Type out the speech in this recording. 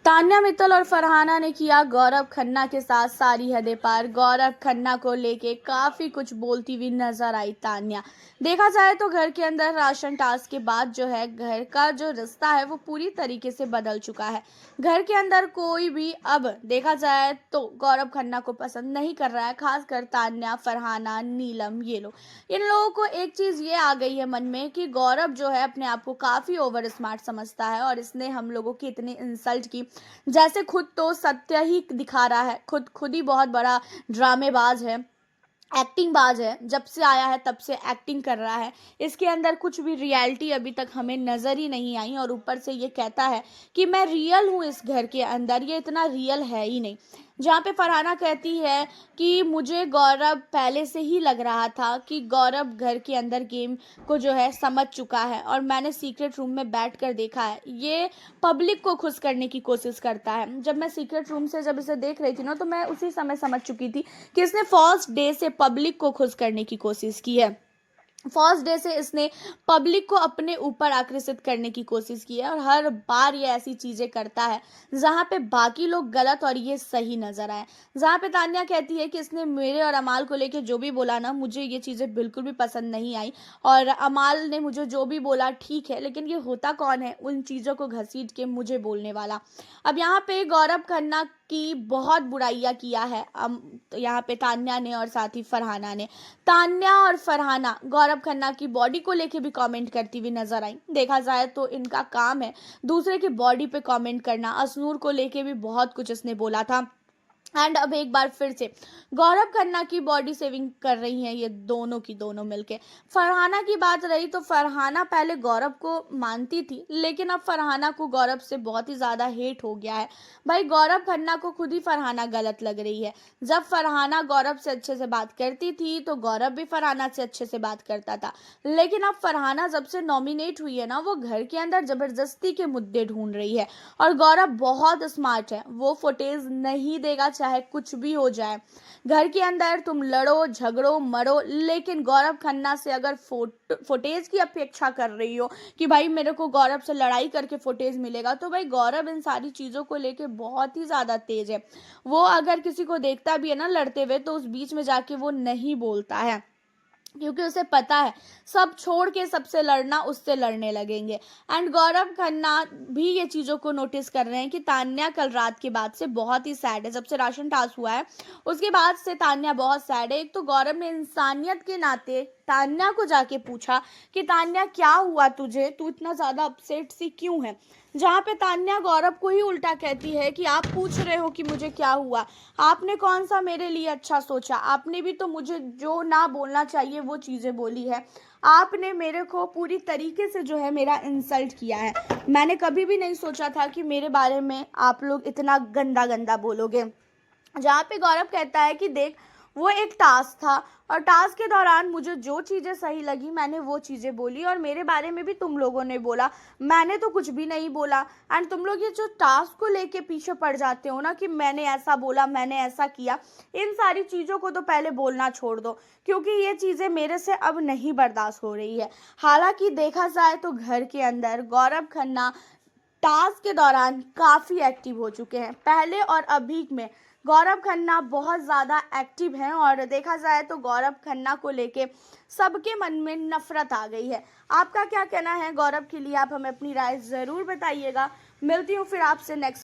तान्या मित्तल और फरहाना ने किया गौरव खन्ना के साथ सारी हदें पार। गौरव खन्ना को लेके काफी कुछ बोलती हुई नजर आई तान्या। देखा जाए तो घर के अंदर राशन टास्क के बाद जो है घर का जो रिश्ता है वो पूरी तरीके से बदल चुका है। घर के अंदर कोई भी अब देखा जाए तो गौरव खन्ना को पसंद नहीं कर रहा है, खासकर तान्या, फरहाना, नीलम, ये लोग। इन लोगों को एक चीज ये आ गई है मन में कि गौरव जो है अपने आप को काफी ओवर स्मार्ट समझता है और इसने हम लोगों की इतनी इंसल्ट की, जैसे खुद तो सत्य ही दिखा रहा है। खुद ही बहुत बड़ा ड्रामेबाज है, एक्टिंग बाज है। जब से आया है तब से एक्टिंग कर रहा है। इसके अंदर कुछ भी रियलिटी अभी तक हमें नज़र ही नहीं आई और ऊपर से ये कहता है कि मैं रियल हूँ इस घर के अंदर। ये इतना रियल है ही नहीं। जहाँ पे फरहाना कहती है कि मुझे गौरव पहले से ही लग रहा था कि गौरव घर के अंदर गेम को जो है समझ चुका है और मैंने सीक्रेट रूम में बैठ कर देखा है। ये पब्लिक को खुश करने की कोशिश करता है। जब मैं सीक्रेट रूम से जब इसे देख रही थी ना, तो मैं उसी समय समझ चुकी थी कि इसने फर्स्ट डे से पब्लिक को खुश करने की कोशिश की है। फर्स्ट डे से इसने पब्लिक को अपने ऊपर आकर्षित करने की कोशिश की है और हर बार ये ऐसी चीज़ें करता है जहाँ पे बाकी लोग गलत और ये सही नजर आए। जहाँ पे तान्या कहती है कि इसने मेरे और अमाल को लेके जो भी बोला ना, मुझे ये चीज़ें बिल्कुल भी पसंद नहीं आई और अमाल ने मुझे जो भी बोला ठीक है, लेकिन ये होता कौन है उन चीज़ों को घसीट के मुझे बोलने वाला। अब यहाँ पे गौरव खन्ना की बहुत बुराइयां किया है यहाँ पे तान्या ने और साथ ही फरहाना ने। तान्या और फरहाना गौरव खन्ना की बॉडी को लेके भी कमेंट करती हुई नजर आई। देखा जाए तो इनका काम है दूसरे की बॉडी पे कमेंट करना। असनूर को लेके भी बहुत कुछ इसने बोला था। एंड अब एक बार फिर से गौरव खन्ना की बॉडी सेविंग कर रही हैं ये दोनों की दोनों मिलके। फरहाना की बात रही तो फरहाना पहले गौरव को मानती थी, लेकिन अब फरहाना को गौरव से बहुत ही ज़्यादा हेट हो गया है। भाई गौरव खन्ना को खुद ही फरहाना गलत लग रही है। जब फरहाना गौरव से अच्छे से बात करती थी तो गौरव भी फरहाना से अच्छे से बात करता था, लेकिन अब फरहाना जब से नॉमिनेट हुई है ना, वो घर के अंदर जबरदस्ती के मुद्दे ढूंढ रही है। और गौरव बहुत स्मार्ट है, वो फुटेज नहीं देगा चाहे कुछ भी हो जाए। घर के अंदर तुम लड़ो झगड़ो मरो, लेकिन गौरव खन्ना से अगर फुटेज की अपेक्षा कर रही हो कि भाई मेरे को गौरव से लड़ाई करके फुटेज मिलेगा, तो भाई गौरव इन सारी चीज़ों को लेके बहुत ही ज़्यादा तेज है। वो अगर किसी को देखता भी है ना लड़ते हुए, तो उस बीच में जाके वो नहीं बोलता है, क्योंकि उसे पता है सब छोड़ के सबसे लड़ना, उससे लड़ने लगेंगे। एंड गौरव खन्ना भी ये चीज़ों को नोटिस कर रहे हैं कि तान्या कल रात के बाद से बहुत ही सैड है। जब से राशन टास्क हुआ है उसके बाद से तान्या बहुत सैड है। एक तो गौरव ने इंसानियत के नाते तान्या को जाके पूछा कि तान्या क्या हुआ तुझे, तू इतना ज़्यादा अपसेट सी क्यों है। जहाँ पे तान्या गौरव को ही उल्टा कहती है कि आप पूछ रहे हो कि मुझे क्या हुआ, आपने कौन सा मेरे लिए अच्छा सोचा, आपने भी तो मुझे जो ना बोलना चाहिए वो चीज़ें बोली है। आपने मेरे को पूरी तरीके से जो है मेरा इंसल्ट किया है। मैंने कभी भी नहीं सोचा था कि मेरे बारे में आप लोग इतना गंदा गंदा बोलोगे। जहाँ पे गौरव कहता है कि देख, वो एक टास्क था और टास्क के दौरान मुझे जो चीज़ें सही लगी मैंने वो चीज़ें बोली, और मेरे बारे में भी तुम लोगों ने बोला, मैंने तो कुछ भी नहीं बोला। एंड तुम लोग ये जो टास्क को लेके पीछे पड़ जाते हो ना कि मैंने ऐसा बोला, मैंने ऐसा किया, इन सारी चीज़ों को तो पहले बोलना छोड़ दो, क्योंकि ये चीज़ें मेरे से अब नहीं बर्दाश्त हो रही है। हालांकि देखा जाए तो घर के अंदर गौरव खन्ना टास्क के दौरान काफ़ी एक्टिव हो चुके हैं। पहले और अभी में गौरव खन्ना बहुत ज़्यादा एक्टिव हैं और देखा जाए तो गौरव खन्ना को लेके सबके मन में नफरत आ गई है। आपका क्या कहना है गौरव के लिए? आप हमें अपनी राय ज़रूर बताइएगा। मिलती हूँ फिर आपसे नेक्स्ट